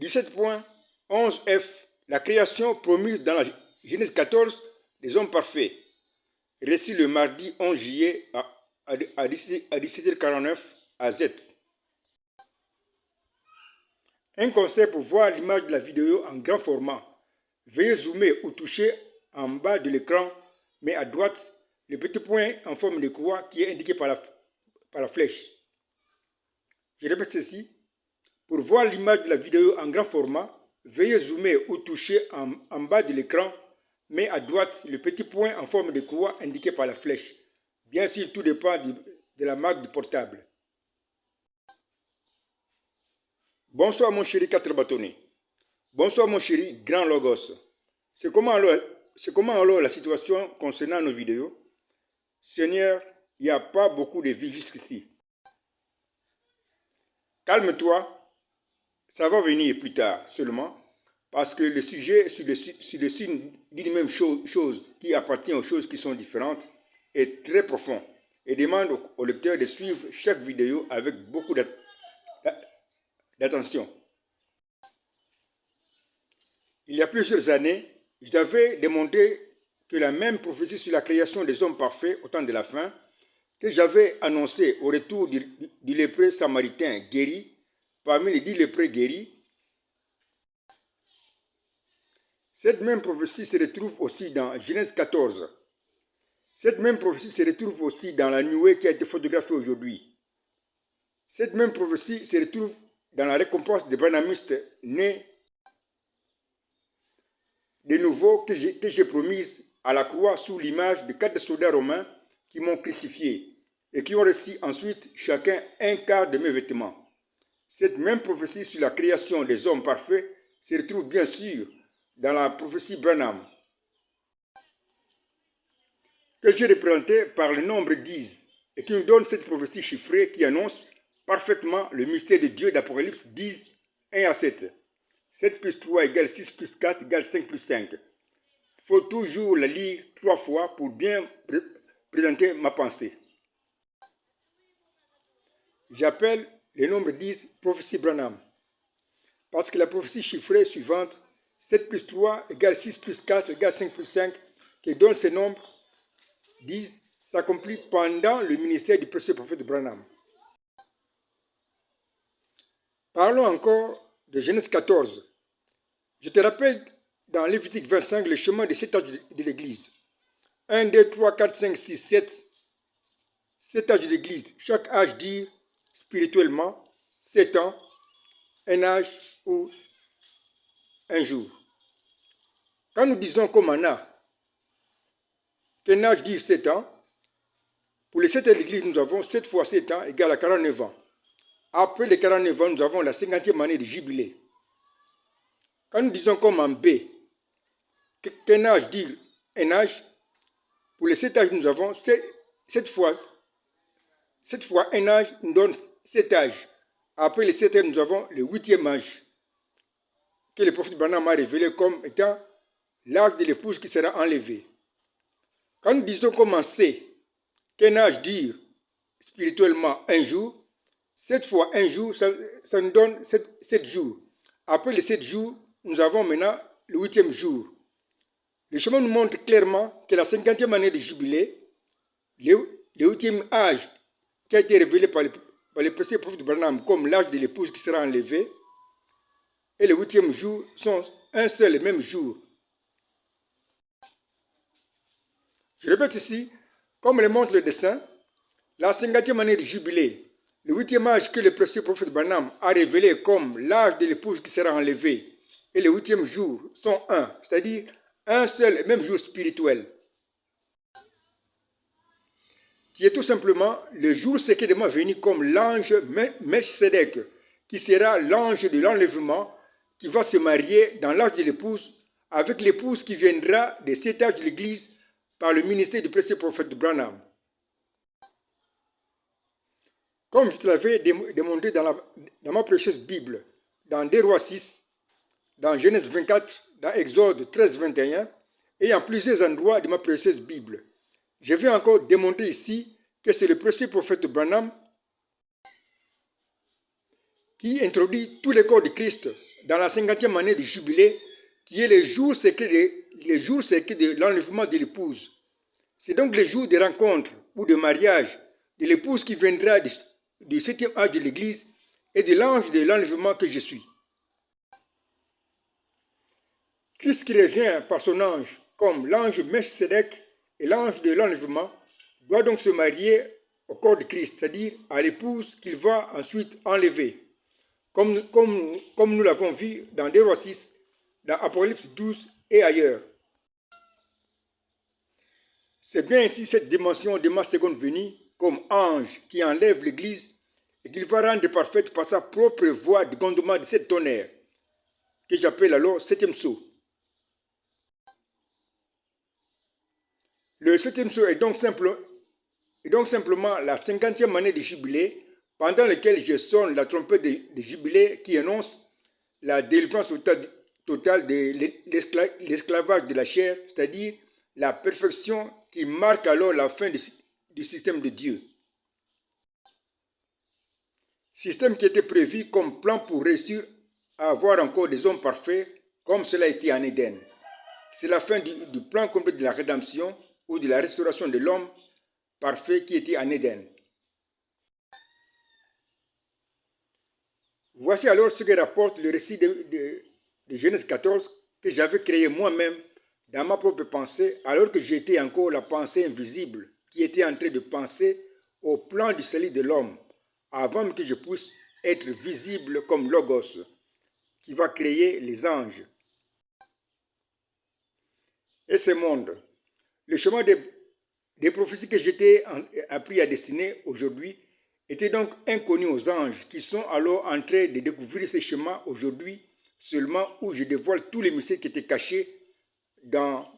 17.11f, la création promise dans la Genèse 14 des hommes parfaits. Récit le mardi 11 juillet à 17h49 à Z. Un conseil pour voir l'image de la vidéo en grand format. Veuillez zoomer ou toucher en bas de l'écran, mais à droite, le petit point en forme de croix qui est indiqué par la flèche. Je répète ceci. Pour voir l'image de la vidéo en grand format, veuillez zoomer ou toucher en bas de l'écran, mais à droite, le petit point en forme de croix indiqué par la flèche. Bien sûr, tout dépend de la marque du portable. Bonsoir mon chéri 4 bâtonnets. Bonsoir mon chéri grand Logos. C'est comment alors la situation concernant nos vidéos? Seigneur, il n'y a pas beaucoup de vie jusqu'ici. Calme-toi, ça va venir plus tard seulement, parce que le sujet sur le signe d'une même chose qui appartient aux choses qui sont différentes est très profond et demande au lecteur de suivre chaque vidéo avec beaucoup d'attention. Il y a plusieurs années, j'avais démontré que la même prophétie sur la création des hommes parfaits au temps de la fin, que j'avais annoncé au retour du lépreux samaritain guéri, parmi les 10 lépreux guéris, cette même prophétie se retrouve aussi dans Genèse 14. Cette même prophétie se retrouve aussi dans la nuée qui a été photographiée aujourd'hui. Cette même prophétie se retrouve dans la récompense des branhamistes nés de nouveau que j'ai promise à la croix sous l'image de 4 soldats romains qui m'ont crucifié et qui ont reçu ensuite chacun un quart de mes vêtements. Cette même prophétie sur la création des hommes parfaits se retrouve bien sûr dans la prophétie Branham, que j'ai représentée par le nombre 10 et qui nous donne cette prophétie chiffrée qui annonce parfaitement le mystère de Dieu d'Apocalypse 10, 1 à 7. 7 plus 3 égale 6 plus 4 égale 5 plus 5. Il faut toujours la lire 3 fois pour bien présenter ma pensée. J'appelle le nombre 10 prophétie Branham, parce que la prophétie chiffrée suivante, 7 plus 3 égale 6 plus 4 égale 5 plus 5, qui donne ce nombre 10, s'accomplit pendant le ministère du précieux prophète Branham. Parlons encore de Genèse 14. Je te rappelle dans Lévitique 25 le chemin de 7 âges de l'Église. 1, 2, 3, 4, 5, 6, 7. 7 âges de l'Église. Chaque âge dit spirituellement 7 ans, un âge ou un jour. Quand nous disons comme Anna qu'un âge dit 7 ans, pour les 7 âges de l'Église, nous avons 7 fois 7 ans égale à 49 ans. Après les 49 ans, nous avons la 50e année de jubilé. Quand nous disons comme en B, qu'un âge dit un âge, pour les 7 âges, nous avons 7 fois un âge, nous donne 7 âges. Après les 7 âges, nous avons le 8e âge, que le prophète Branham a révélé comme étant l'âge de l'épouse qui sera enlevée. Quand nous disons comme en C, qu'un âge dit spirituellement un jour, 7 fois un jour, ça nous donne 7 jours. Après les 7 jours, nous avons maintenant le 8e jour. Le chemin nous montre clairement que la 50e année de jubilé, le 8e âge qui a été révélé par le précieux prophète Branham comme l'âge de l'épouse qui sera enlevée, et le 8e jour sont un seul et même jour. Je répète ici, comme le montre le dessin, la 50e année de jubilé, le 8e âge que le précieux prophète Branham a révélé comme l'âge de l'épouse qui sera enlevée, et le 8e jour sont un, c'est-à-dire un seul et même jour spirituel, qui est tout simplement le jour secrètement venu comme l'ange Melchizedek, qui sera l'ange de l'enlèvement, qui va se marier dans l'âge de l'épouse, avec l'épouse qui viendra des 7 âges de l'Église par le ministère du précieux prophète Branham. Comme je te l'avais démontré dans ma précieuse Bible, dans 2 Rois 6, dans Genèse 24, dans Exode 13, 21, et en plusieurs endroits de ma précieuse Bible. Je vais encore démontrer ici que c'est le précieux prophète Branham qui introduit tous les corps de Christ dans la 50e année du jubilé, qui est le jour secret de l'enlèvement de l'épouse. C'est donc le jour de rencontre ou de mariage de l'épouse qui viendra du 7e âge de l'Église et de l'ange de l'enlèvement que je suis. Christ qui revient par son ange comme l'ange Melchisédek et l'ange de l'enlèvement doit donc se marier au corps de Christ, c'est-à-dire à l'épouse qu'il va ensuite enlever, comme nous l'avons vu dans 2 Rois 6, dans Apocalypse 12 et ailleurs. C'est bien ainsi cette dimension de ma seconde venue, comme ange qui enlève l'Église et qu'il va rendre parfaite par sa propre voix de grondement de cette tonnerre, que j'appelle alors septième sceau. Le septième sceau est donc simplement la 50e année de jubilé, pendant laquelle je sonne la trompette de jubilé qui annonce la délivrance totale de l'esclavage de la chair, c'est-à-dire la perfection qui marque alors la fin du système de Dieu. Système qui était prévu comme plan pour réussir à avoir encore des hommes parfaits, comme cela a été en Éden. C'est la fin du plan complet de la rédemption ou de la restauration de l'homme parfait qui était en Éden. Voici alors ce que rapporte le récit de Genèse 14 que j'avais créé moi-même dans ma propre pensée alors que j'étais encore la pensée invisible qui était en train de penser au plan du salut de l'homme avant que je puisse être visible comme Logos qui va créer les anges et ce monde. Le chemin des prophéties que j'étais appris à destiner aujourd'hui était donc inconnu aux anges qui sont alors en train de découvrir ce chemin aujourd'hui seulement où je dévoile tous les mystères qui étaient cachés dans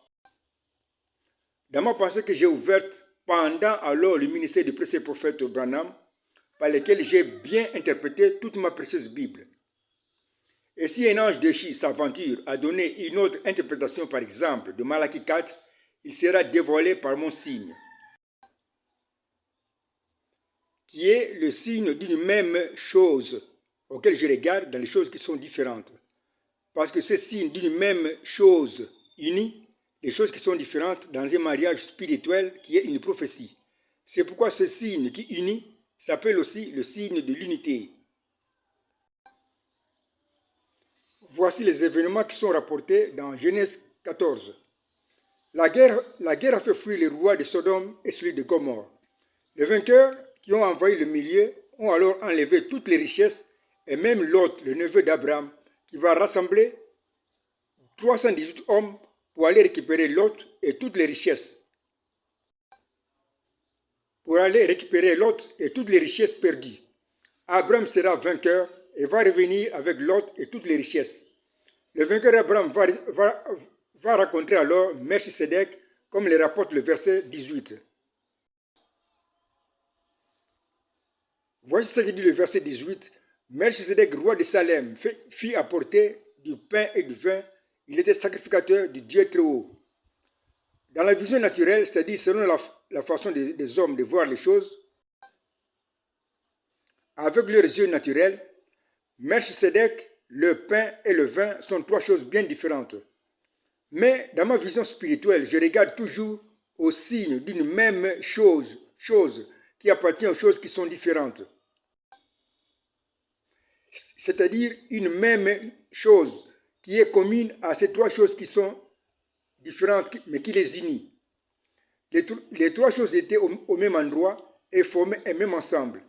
ma pensée que j'ai ouverte pendant alors le ministère du précieux prophète Branham par lequel j'ai bien interprété toute ma précieuse Bible. Et si un ange déchu s'aventure à donner une autre interprétation par exemple de Malachie 4, il sera dévoilé par mon signe, qui est le signe d'une même chose auquel je regarde dans les choses qui sont différentes. Parce que ce signe d'une même chose unie les choses qui sont différentes dans un mariage spirituel qui est une prophétie. C'est pourquoi ce signe qui unit s'appelle aussi le signe de l'unité. Voici les événements qui sont rapportés dans Genèse 14. La guerre a fait fuir les rois de Sodome et celui de Gomorrhe. Les vainqueurs qui ont envahi le milieu ont alors enlevé toutes les richesses et même Lot, le neveu d'Abraham, qui va rassembler 318 hommes pour aller récupérer Lot et toutes les richesses. Perdues. Abraham sera vainqueur et va revenir avec Lot et toutes les richesses. Le vainqueur Abraham va rencontrer alors Melchisédek, comme le rapporte le verset 18. Voici ce que dit le verset 18. Melchisédek, roi de Salem, fit apporter du pain et du vin. Il était sacrificateur du Dieu très haut. Dans la vision naturelle, c'est-à-dire selon la façon des hommes de voir les choses, avec leurs yeux naturels, Melchisédek, le pain et le vin sont trois choses bien différentes. Mais dans ma vision spirituelle, je regarde toujours au signe d'une même chose qui appartient aux choses qui sont différentes. C'est-à-dire une même chose qui est commune à ces trois choses qui sont différentes, mais qui les unit. Les trois choses étaient au même endroit et formaient un même ensemble.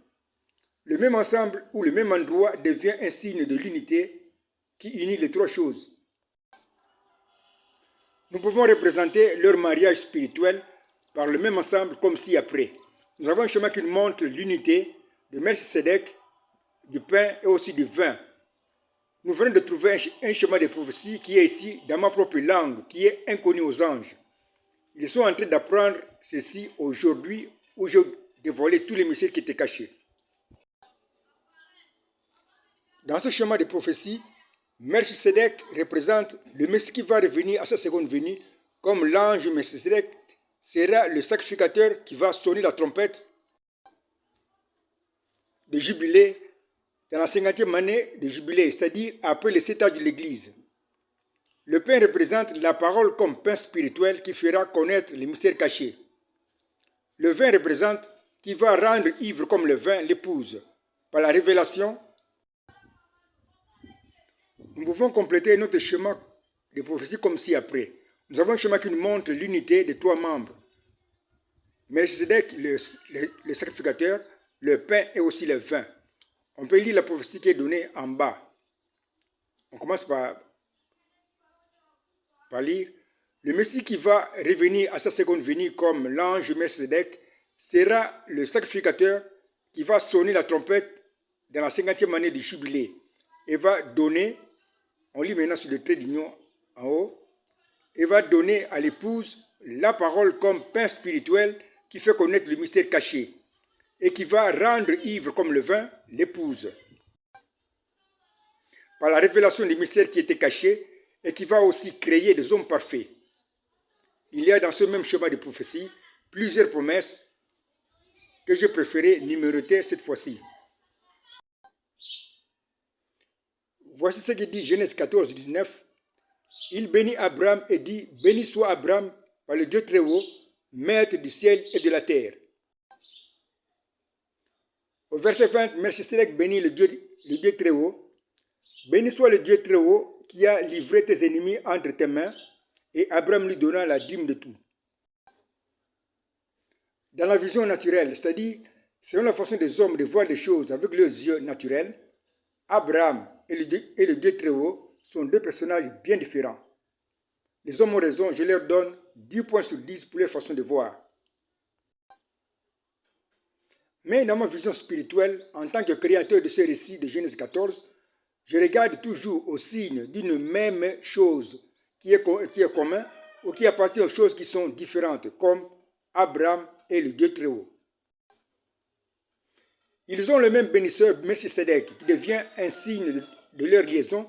Le même ensemble ou le même endroit devient un signe de l'unité qui unit les trois choses. Nous pouvons représenter leur mariage spirituel par le même ensemble comme ci-après. Nous avons un chemin qui nous montre l'unité de Melchisédek, du pain et aussi du vin. Nous venons de trouver un chemin de prophétie qui est ici dans ma propre langue, qui est inconnu aux anges. Ils sont en train d'apprendre ceci aujourd'hui où j'ai dévoilé tous les mystères qui étaient cachés. Dans ce chemin de prophétie, Melchisédek représente le Messie qui va revenir à sa seconde venue, comme l'ange Melchisédek sera le sacrificateur qui va sonner la trompette de jubilé dans la 50e année de jubilé, c'est-à-dire après les 7 âges de l'Église. Le pain représente la parole comme pain spirituel qui fera connaître les mystères cachés. Le vin représente qui va rendre ivre comme le vin l'épouse. Par la révélation, nous pouvons compléter notre schéma de prophétie comme ci-après. Nous avons un schéma qui nous montre l'unité des 3 membres. Melchizedek, le sacrificateur, le pain et aussi le vin. On peut lire la prophétie qui est donnée en bas. On commence par lire. Le Messie qui va revenir à sa seconde venue comme l'ange Melchizedek sera le sacrificateur qui va sonner la trompette dans la 50e année du jubilé et va donner, on lit maintenant sur le trait d'union en haut, et va donner à l'épouse la parole comme pain spirituel qui fait connaître le mystère caché et qui va rendre ivre comme le vin l'épouse. Par la révélation des mystères qui étaient cachés et qui va aussi créer des hommes parfaits. Il y a dans ce même schéma de prophétie plusieurs promesses que j'ai préféré numéroter cette fois-ci. Voici ce que dit Genèse 14, 19. Il bénit Abraham et dit, béni soit Abraham par le Dieu très haut, maître du ciel et de la terre. Au verset 20, Melchizedek bénit le Dieu très haut. Béni soit le Dieu très haut qui a livré tes ennemis entre tes mains, et Abraham lui donna la dîme de tout. Dans la vision naturelle, c'est-à-dire selon la façon des hommes de voir les choses avec leurs yeux naturels, Abraham et le Dieu très haut sont 2 personnages bien différents. Les hommes ont raison, je leur donne 10 points sur 10 pour leur façon de voir. Mais dans ma vision spirituelle, en tant que créateur de ce récit de Genèse 14, je regarde toujours au signe d'une même chose qui est commun ou qui appartient aux choses qui sont différentes, comme Abraham et le Dieu très haut. Ils ont le même bénisseur Melchizedek qui devient un signe de leur liaison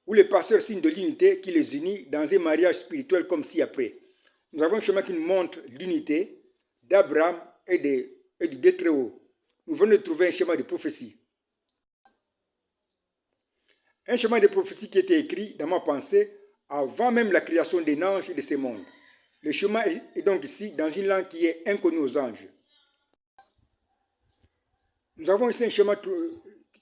ou le pasteur signe de l'unité qui les unit dans un mariage spirituel comme ci-après. Nous avons un chemin qui nous montre l'unité d'Abraham et du Dieu très haut. Nous venons de trouver un schéma de prophétie. Un schéma de prophétie qui était écrit dans ma pensée avant même la création des anges et de ces mondes. Le schéma est donc ici dans une langue qui est inconnue aux anges. Nous avons ici un schéma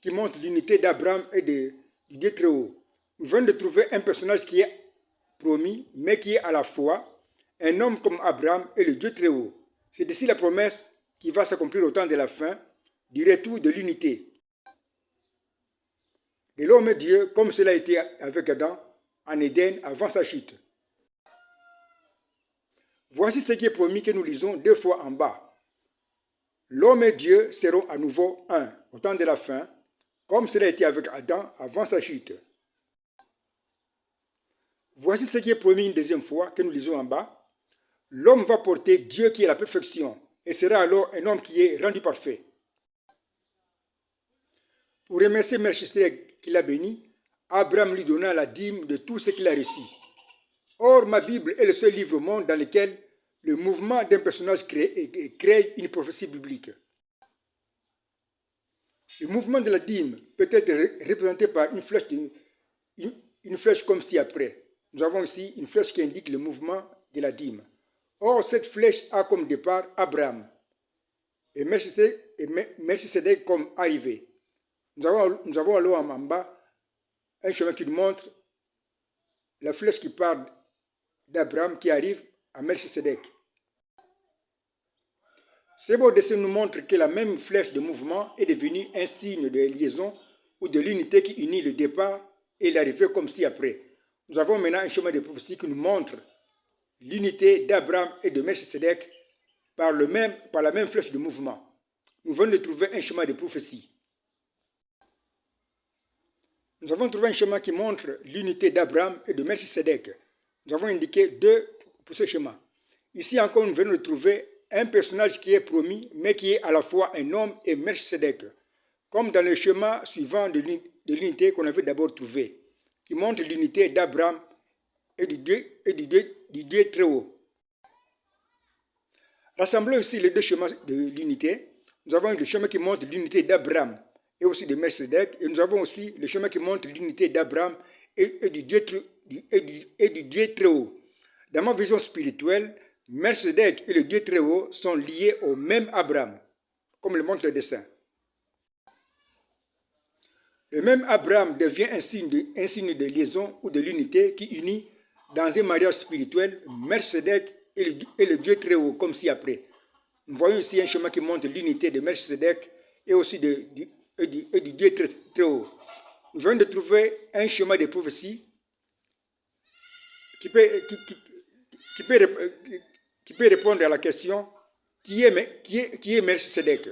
qui montre l'unité d'Abraham et du Dieu très haut. Nous venons de trouver un personnage qui est promis, mais qui est à la fois un homme comme Abraham et le Dieu très haut. C'est ici la promesse qui va s'accomplir au temps de la fin, du retour de l'unité. De l'homme et Dieu, comme cela a été avec Adam en Éden avant sa chute. Voici ce qui est promis que nous lisons 2 fois en bas. L'homme et Dieu seront à nouveau un au temps de la fin, comme cela a été avec Adam avant sa chute. Voici ce qui est promis une 2e fois que nous lisons en bas. L'homme va porter Dieu qui est la perfection et sera alors un homme qui est rendu parfait. Pour remercier Melchizedek qui l'a béni, Abraham lui donna la dîme de tout ce qu'il a reçu. Or, ma Bible est le seul livre au monde dans lequel le mouvement d'un personnage crée une prophétie biblique. Le mouvement de la dîme peut être représenté par une flèche comme ci-après. Nous avons ici une flèche qui indique le mouvement de la dîme. Or, cette flèche a comme départ Abraham et Melchizedek comme arrivée. Nous avons alors en bas un chemin qui nous montre la flèche qui part d'Abraham qui arrive à Melchizedek. Ce beau dessin nous montre que la même flèche de mouvement est devenue un signe de liaison ou de l'unité qui unit le départ et l'arrivée comme ci-après. Nous avons maintenant un chemin de prophétie qui nous montre l'unité d'Abraham et de Melchizedek par la même flèche de mouvement. Nous venons de trouver un chemin de prophétie. Nous avons trouvé un chemin qui montre l'unité d'Abraham et de Melchizedek. Nous avons indiqué 2 pour ce chemin. Ici encore, nous venons de trouver un personnage qui est promis, mais qui est à la fois un homme et Melchizedek, comme dans le schéma suivant de l'unité qu'on avait d'abord trouvé, qui montre l'unité d'Abraham et du Dieu très haut. Rassemblons ici les 2 schémas de l'unité. Nous avons le schéma qui montre l'unité d'Abraham et aussi de Melchizedek. Et nous avons aussi le chemin qui montre l'unité d'Abraham et du Dieu très haut. Dans ma vision spirituelle, Melchizedek et le Dieu très haut sont liés au même Abraham, comme le montre le dessin. Le même Abraham devient un signe de liaison ou de l'unité qui unit dans un mariage spirituel Melchizedek et le Dieu très haut, comme ci-après. Nous voyons ici un chemin qui montre l'unité de Melchizedek et aussi du Dieu très haut. Nous venons de trouver un chemin de prophétie qui peut répondre à la question qui est Melchizedek.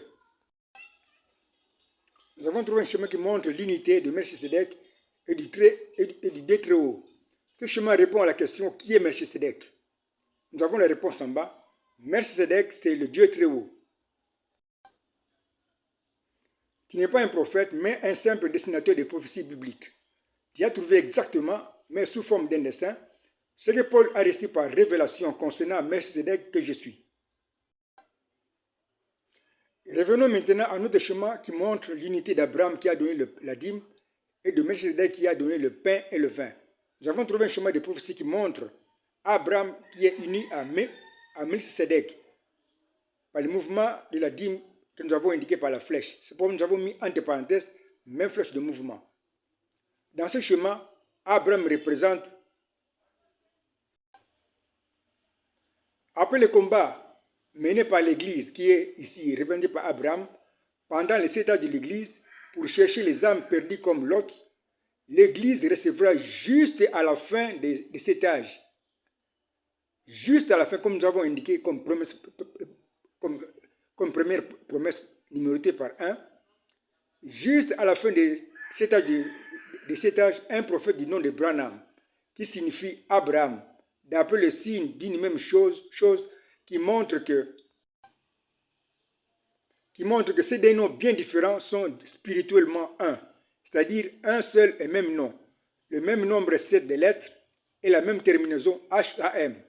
Nous avons trouvé un chemin qui montre l'unité de Melchizedek et du Dieu très haut. Ce chemin répond à la question qui est Melchizedek. Nous avons la réponse en bas. Melchizedek, c'est le Dieu très haut. Tu n'es pas un prophète, mais un simple dessinateur des prophéties bibliques. Tu as trouvé exactement, mais sous forme d'un dessin, ce que Paul a reçu par révélation concernant Melchizedek que je suis. Revenons maintenant à notre chemin qui montre l'unité d'Abraham qui a donné la dîme et de Melchizedek qui a donné le pain et le vin. Nous avons trouvé un chemin de prophétie qui montre Abraham qui est uni à Melchizedek par le mouvement de la dîme que nous avons indiqué par la flèche. C'est pourquoi nous avons mis entre parenthèses même flèche de mouvement. Dans ce chemin, Abraham représente, après le combat mené par l'Église, qui est ici représenté par Abraham, pendant les 7 ans de l'Église, pour chercher les âmes perdues comme Lot, l'Église recevra juste à la fin de cet âge, juste à la fin, comme nous avons indiqué comme première promesse numérotée par 1, juste à la fin de cet âge, un prophète du nom de Branham, qui signifie Abraham, d'après le signe d'une même chose qui montre que ces deux noms bien différents sont spirituellement un, c'est-à-dire un seul et même nom, le même nombre 7 de lettres et la même terminaison HAM.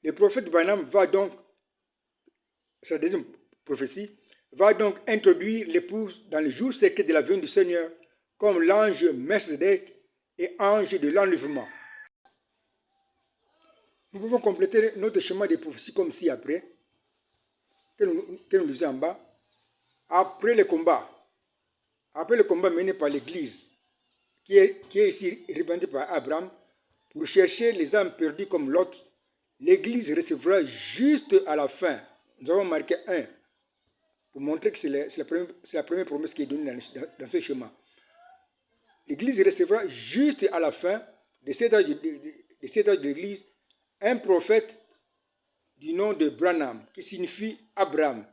Le prophète Branham va donc, sa deuxième prophétie, va donc introduire l'épouse dans le jour secret de la venue du Seigneur comme l'ange Melchizedek et ange de l'enlèvement. Nous pouvons compléter notre chemin de prophétie comme ci-après, que nous lisons en bas. Après le combat mené par l'Église, qui est ici représenté par Abraham, pour chercher les âmes perdues comme Lot, l'Église recevra juste à la fin, nous avons marqué 1, pour montrer que c'est la première promesse qui est donnée dans ce chemin. L'Église recevra juste à la fin de cet âge de l'Église un prophète du nom de Branham, qui signifie Abraham,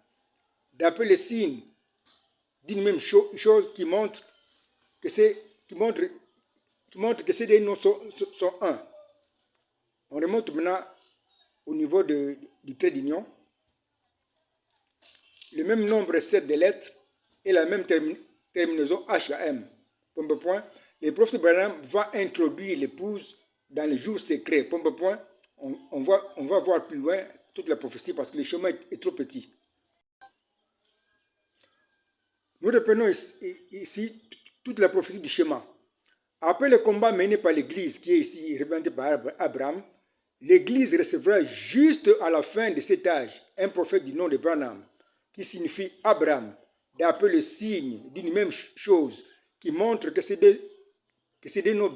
d'après le signe d'une même chose qui montre que ces deux noms sont un. On remonte maintenant au niveau du trait d'union. Le même nombre 7 de lettres et la même terminaison HAM. Le prophète Branham va introduire l'épouse dans les jours secrets. On va voir plus loin toute la prophétie parce que le chemin est trop petit. Nous reprenons ici toute la prophétie du chemin. Après le combat mené par l'Église, qui est ici représenté par Abraham, l'Église recevra juste à la fin de cet âge un prophète du nom de Branham, qui signifie Abraham, d'après le signe d'une même chose, qui montre que ces deux noms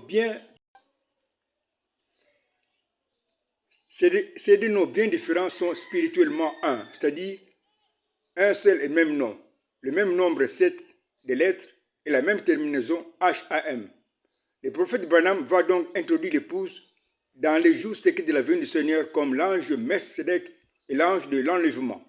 bien différents sont spirituellement un, c'est-à-dire un seul et même nom, le même nombre 7 de lettres et la même terminaison HAM. Le prophète Branham va donc introduire l'épouse dans les jours secrets de la venue du Seigneur comme l'ange Melchizedek et l'ange de l'enlèvement.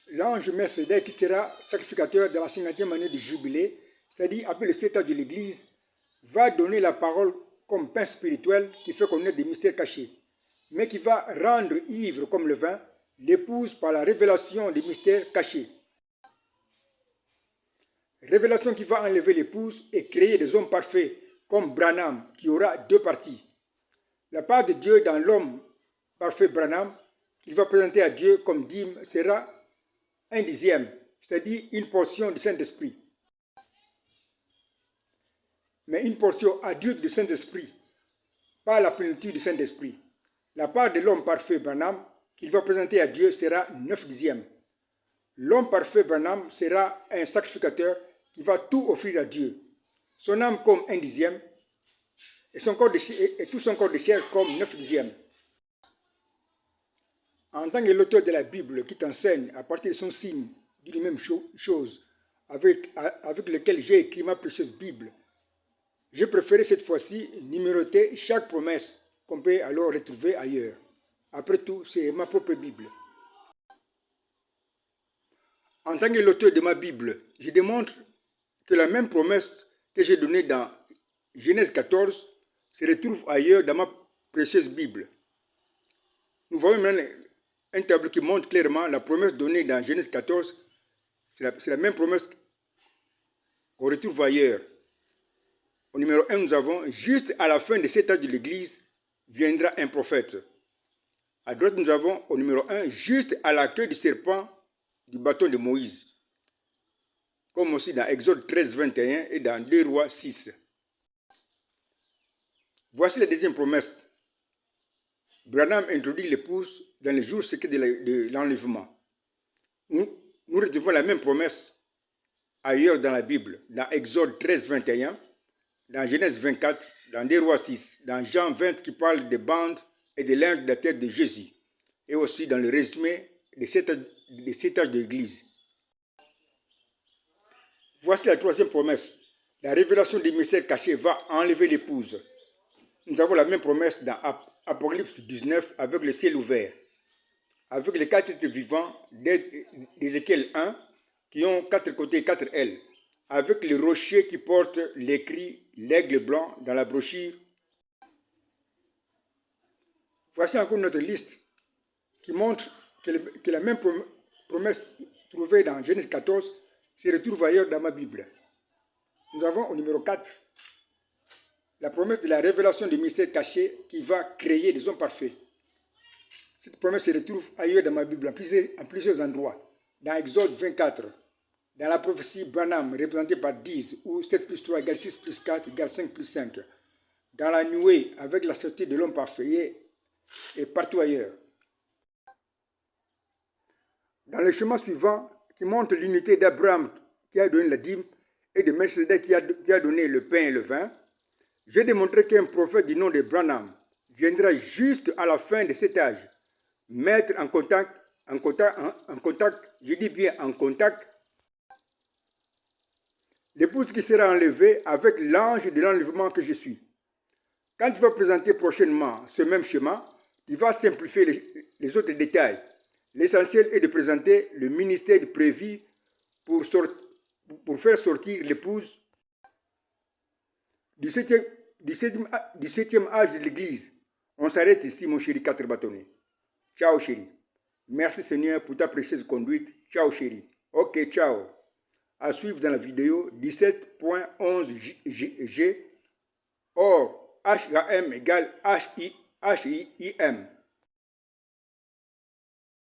L'ange Melchizedek qui sera sacrificateur de la 50e année du jubilé, c'est-à-dire après le 7 ans de l'Église, va donner la parole comme pain spirituel qui fait connaître des mystères cachés, mais qui va rendre ivre comme le vin l'épouse par la révélation des mystères cachés. Révélation qui va enlever l'épouse et créer des hommes parfaits comme Branham, qui aura deux parties. La part de Dieu dans l'homme parfait Branham, qu'il va présenter à Dieu comme dîme, sera 1/10, c'est-à-dire une portion du Saint-Esprit. Mais une portion adulte du Saint-Esprit, pas la plénitude du Saint-Esprit. La part de l'homme parfait Branham qu'il va présenter à Dieu sera 9 dixièmes. L'homme parfait Branham sera un sacrificateur qui va tout offrir à Dieu. Son âme comme 1 dixième et, tout son corps de chair comme 9 dixièmes. En tant que l'auteur de la Bible qui t'enseigne à partir de son signe d'une même chose avec lequel j'ai écrit ma précieuse Bible, j'ai préféré cette fois-ci numéroter chaque promesse qu'on peut alors retrouver ailleurs. Après tout, c'est ma propre Bible. En tant que l'auteur de ma Bible, je démontre que la même promesse que j'ai donnée dans Genèse 14 se retrouve ailleurs dans ma précieuse Bible. Nous voyons maintenant un tableau qui montre clairement la promesse donnée dans Genèse 14. C'est la même promesse qu'on retrouve ailleurs. Au numéro 1, nous avons « Juste à la fin de cet âge de l'Église, viendra un prophète ». À droite, nous avons au numéro 1 « Juste à la queue du serpent du bâton de Moïse ». Comme aussi dans Exode 13, 21 et dans 2 Rois 6. Voici la deuxième promesse. Branham introduit l'épouse dans les jours secrets de l'enlèvement. Nous retrouvons la même promesse ailleurs dans la Bible, dans Exode 13, 21, dans Genèse 24, dans 2 Rois 6, dans Jean 20 qui parle des bandes et des linges de la tête de Jésus, et aussi dans le résumé de cet âge de l'Église. Voici la troisième promesse. La révélation des mystères cachés va enlever l'épouse. Nous avons la même promesse dans Apocalypse 19 avec le ciel ouvert, avec les 4 êtres vivants d'Ézéchiel 1 qui ont 4 côtés et 4 ailes, avec le rocher qui porte l'écrit l'aigle blanc dans la brochure. Voici encore notre liste qui montre que la même promesse trouvée dans Genèse 14 se retrouve ailleurs dans ma Bible. Nous avons au numéro 4 la promesse de la révélation des mystères cachés qui va créer des hommes parfaits. Cette promesse se retrouve ailleurs dans ma Bible, en plusieurs endroits. Dans Exode 24, dans la prophétie Branham, représentée par 10, où 7 plus 3 égale 6 plus 4 égale 5 plus 5. Dans la nuée, avec la sortie de l'homme parfait, et partout ailleurs. Dans le chemin suivant, qui montre l'unité d'Abraham qui a donné la dîme, et de Melchizedek qui a donné le pain et le vin, j'ai démontré qu'un prophète du nom de Branham viendra juste à la fin de cet âge, mettre en contact, je dis bien en contact, l'épouse qui sera enlevée avec l'ange de l'enlèvement que je suis. Quand tu vas présenter prochainement ce même schéma, tu vas simplifier les autres détails. L'essentiel est de présenter le ministère prévu pour faire sortir l'épouse du septième âge de l'Église. On s'arrête ici, mon chéri 4 bâtonnets. Ciao, chéri. Merci, Seigneur, pour ta précieuse conduite. Ciao, chéri. Ok, ciao. À suivre dans la vidéo 17.11G. Or, HAM égale HIM.